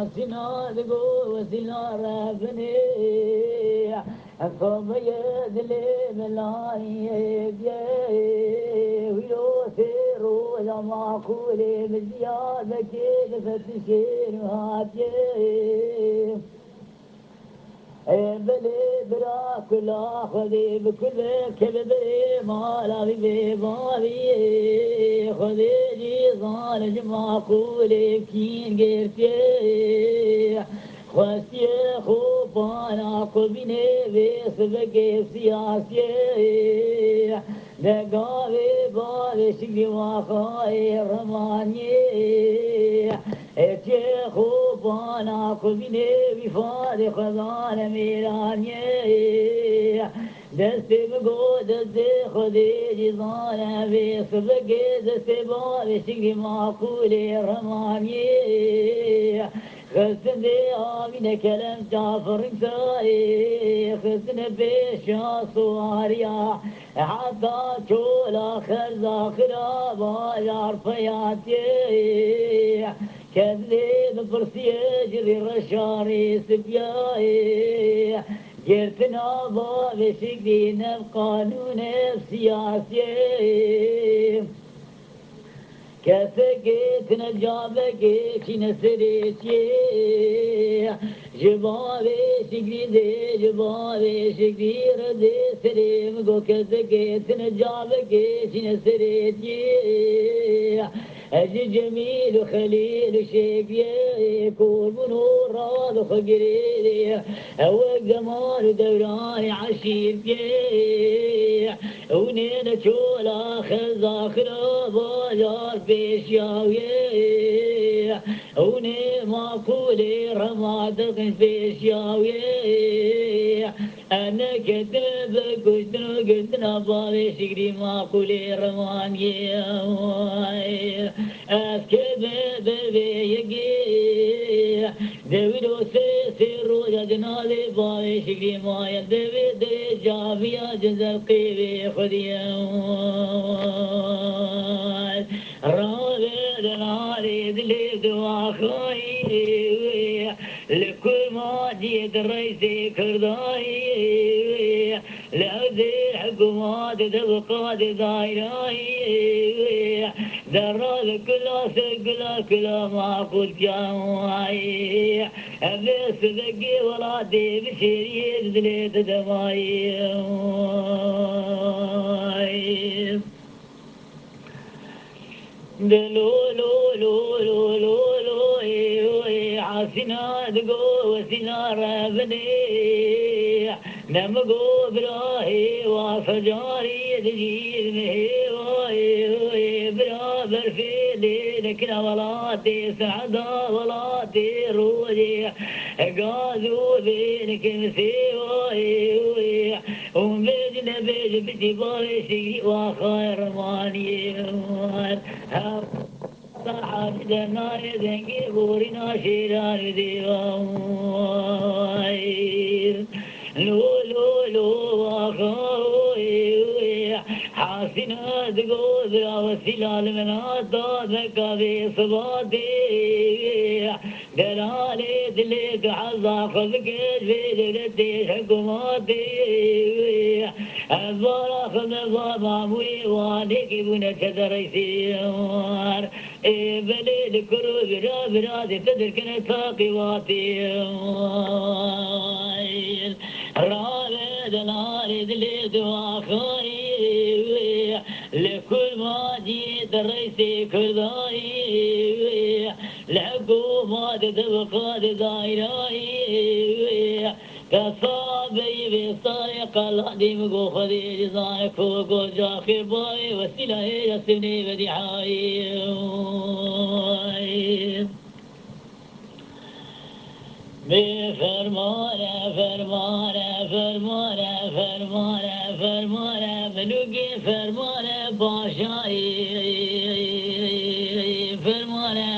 عاصنا ذقو وسنا ربني أفهم يدلي ملاي ويلو سيرو لما قولي بزيادة كيف فتشين وهاتي بلي برا كل خذي بكل كبدي ما لا ببابي خذي جيزان جما قولي كين قرتي خسي خوبانا قبيني بيس بقي سياسي دقاوي بابي شقي واخاي رماني اتي خوبانا قبيني بفادي خزان ميراني دستي بقو دستي خذي جزانا بيس بقي دستي بابي شقي معقولي رماني خسن دي آمين كلام جعفر ساي خسن بيشا صواريا حتى شول آخر زاخرا باجار فياتي كذلي بفرسي جري رشاري سبياي جرتنا باب شقدين بقانون سياسي كسكت نجابك نسرتي جبابي شقدي دي جبابي شقدي ردي سريم قو كسكت نجابك نسرتي أجي جميل وخليل وشيقي كل بنور راض وخقريري هو جمال دوراني عشيرتي ونين شولا خزاخر بازار بيشاوي ونين ماكولي رمادق بيشاوي أنا كتب قلتنا بابي شقري ماكولي رماني أسكب ببيقي دبلو سيرو جدنالي بابي شقري مايا دبي جافيا جزل قيبي خديان رابي دنالي دلي دواخوي لكل ما جيت رئيسي كرداي لأذي حكومات تبقى دايراي درال كلا ما قلت جاوي أبس ذكي ولا دي بشيري دليت دماي دلو لو لو لو لو لو عاصنا دقو وسنا ربني نمقو براهي وفجاري دجيل مهي برابر في ليلكنا ولاتي سعدا ولاتي روجي قازو بينك مسيوي ومبيجنا بيج بتباري شيء وخير ماني صاحب دنار دنگي بورنا شيران ديوان لو لو لو واخوي حاسنا دقوز وسلال من عطاتك بصباتي دلالي دليك عزا خذك جبيدك حكوماتي أزوار أخذ ضاموي وانيك بنا تدريسيار بلي لكرو برا برادي تدركنا تاقيواتي رابي دلالي دليك واخوي لكل ما جيت الرئيسي كرداي الحكومة تبقى دايراي كصابي بصايق الهديم قو خذي جزايك وقو جاخر باي وسيلة يسمني بديعاي بفرمانه فرمانه فرمانه فرمانه فرمانه ملوكي فرمانه باشاي فرمانه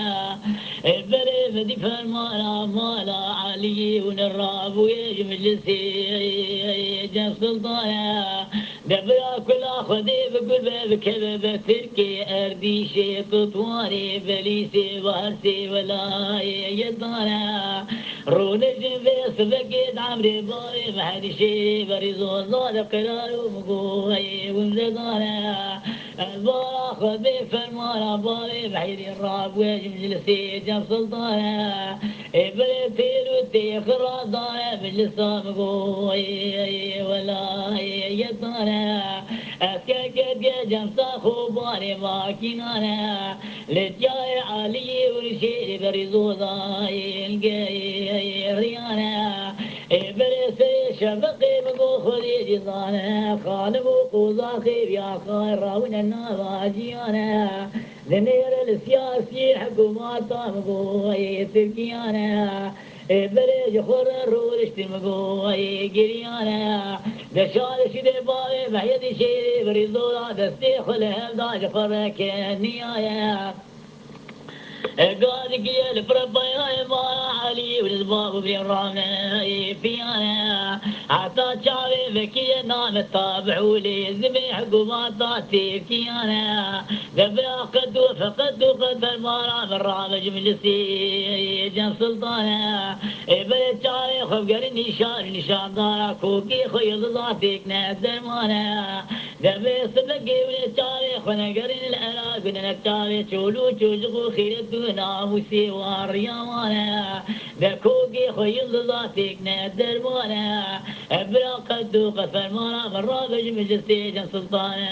بلي بدي فرمانا مالا علي ونراب ويجي مجلسي جاب سلطانا دبلا كل خذي بقول بكذب تركي أردي شي تطواري بليسي وهرسي ولا يدانا رونج بيس بقيد عمري باي محد شي بريزو زاد قرار ومقوي ومزدانا البارا خذي فرمانا باي بحيد الراب ويجي مجلسي جاب سلطانا بليتي لوتي خرادانا مجلسا مقوي ولا يدانا أسكاكد يا جمسا خوباني ماكينانا لتجاي علي ورشيد بريزو ضايل ريانا بريسي شفقي مقو خذي جزانا خالبو قوزاخي بيا خير راونا النواجيانا ذنير السياسي حكوماتا مقو تركيانا بريج خور الرولش تمقو قريانا دشال شدي باوي بحيدي شيري بريزولا دستي خلهم داج فرك النيايا قادك يا الفربا يا ما علي والزباب بين رامنا فيانا حتى شعبي بكي نام الطابع لي زمي حكومات تيكيانا قبل قد وفقد وقد المرام الرامج مجلسي جم سلطانا بلد شعبي خف قري نشان دارا كوكي خيض ذاتك نادر مانا دبي صدقي ولد شعبي خنا قري الألا قلنا نكتابي شولو شوشقو خيرت ناموسي والرياوانا ذكوكي خيل ذاتك نادر وانا ابرا قدو قفل مانا مرابج مجلسي جن سلطانا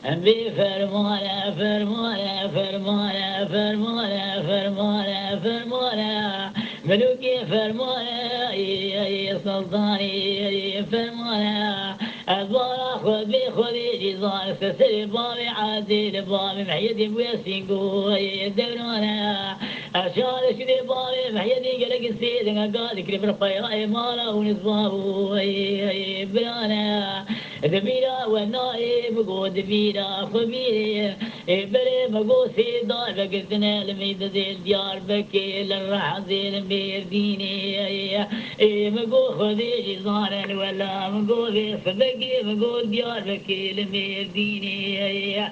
أبي فرمانا فرمانا فرمانا فرمانا فرمانا فرمانا ملوكي فرمانا يا سلطاني فرمانا أبارا خذي خذي جزار سسر بابي عادل بابي محيدي بويسين قوي دبرانا أشار شدي بابي محيدي قلق السيد قال كريم رفيع مالا ونصبابو برانا دبيرا والنائب قود دبيرا خبيري بري مقو سيدار بقلتنا الميد زي الديار بكي للرح زي الميرديني مقو خذي جزارا ولا مقو في صدقي مقو ديار بكي الميرديني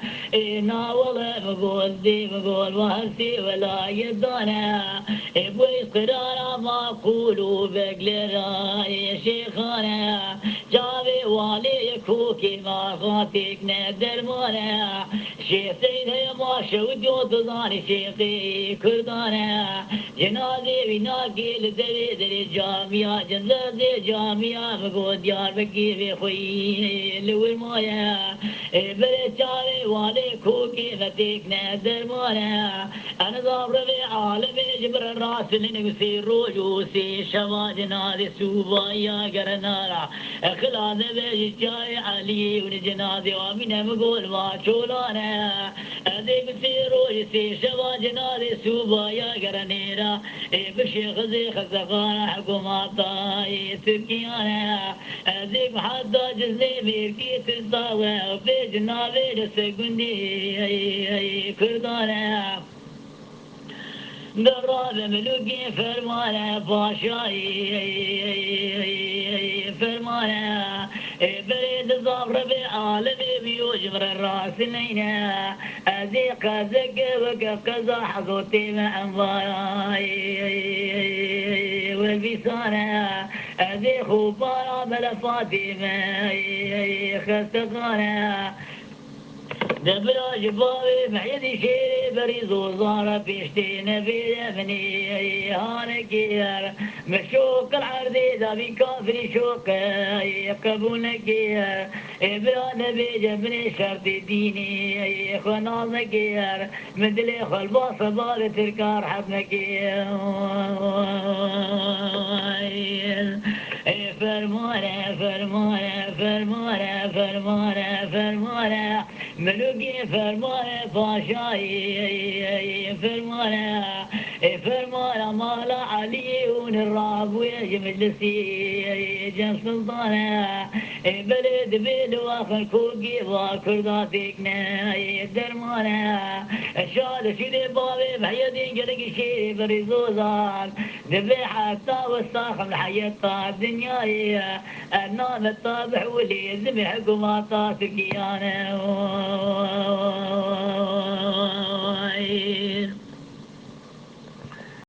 ناولا مقو دي مقو وهرسي ولا يدانا بويس قرارا ما قولوا بقلرا يا شيخانا جابي والي كوكي ما خاطيك نادر مولا شيخ سيد يا ما شودو تظاني شيخي كردانا جنازي بناكي لدري دري جامعة جنازي جامعة مقود ديار بكي بخوي لوي مولا بريتشاري والي كوكي فتيك نادر مولا أنا ضابر في عالمي جبر الراس لنقسي روجوسي شوا جنازي سوبا يا قرنارا خلال بيج جاي علي ونجنازي ومن مقول ما شولانا أديك سيرو يسي شوا جنازي سوبا يا قرنيرا بشيخ زي خزقانا حكوماتا تركيانا أديك حدا جزني بيركي تلطاوة وفي جنازي لسقندي كردانا دراب ملوكي فرمانا باشاي فرمانا بريد الظهر بعالمي بيوجمر الراس لينا أذيق زق وقفقزا حقوتي مع انباراي والبيسانا أذيق وبارا ملفاتي معي خستقانا دبلا جبابي محيدي شيري بريزو زارة بيشتين في دفني هانكير مشوق العرضي دابي كافري شوق يقبونكير إبرا نبي جبني شرط ديني خنالنكير مدلي خلبا صبار تركار حبنكير فرمانة فرمانة فرمانة فرمانة فرمانة ملوكي فرمانه فاشاي فرمانه مال علي ونراب ويجي مجلسي جم سلطانه بلد بالواخر كوكي وكرداتكنا درمانه شاد شدي بابي بحيدي قلق شي بريزوزان دبي حتى وساخم الحياة الدنيا النام الطابع واللي يزمي حكومات تركيانه